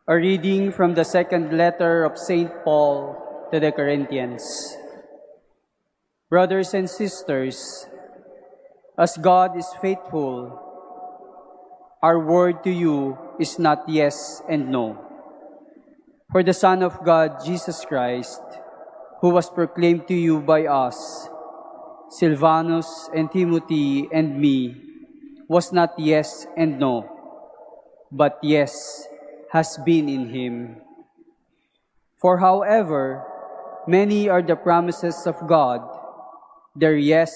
A reading from the second letter of St. Paul to the Corinthians. Brothers and sisters, as God is faithful, our word to you is not yes and no. For the Son of God, Jesus Christ, who was proclaimed to you by us, Silvanus and Timothy and me, was not yes and no, but yes has been in him. For however many are the promises of God, their yes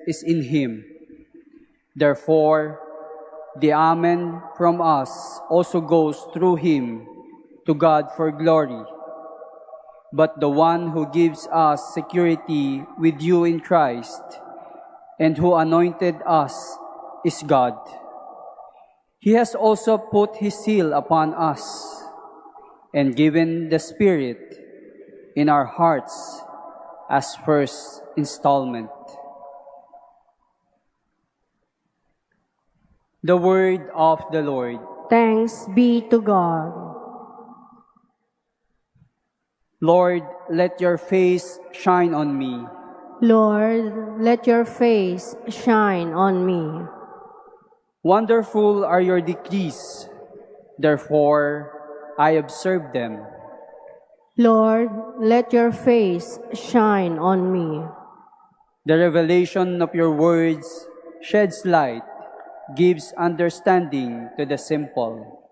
is in him. Therefore, the Amen from us also goes through him to God for glory. But the one who gives us security with you in Christ and who anointed us is God. He has also put his seal upon us and given the Spirit in our hearts as first installment. The word of the Lord. Thanks be to God. Lord, let your face shine on me. Lord, let your face shine on me. Wonderful are your decrees, therefore I observe them. Lord, let your face shine on me. The revelation of your words sheds light, gives understanding to the simple.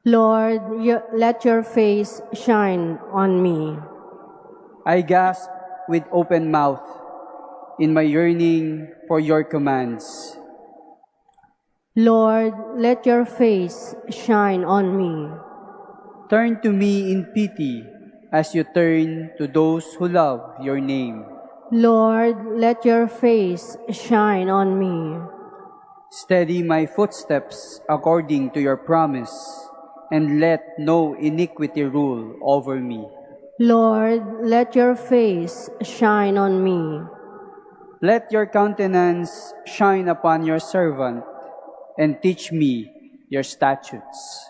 Lord, let your face shine on me. I gasp with open mouth in my yearning for your commands. Lord, let your face shine on me. Turn to me in pity as you turn to those who love your name. Lord, let your face shine on me. Steady my footsteps according to your promise, and let no iniquity rule over me. Lord, let your face shine on me. Let your countenance shine upon your servant, and teach me your statutes.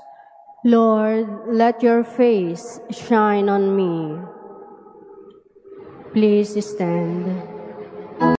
Lord, let your face shine on me. Please stand.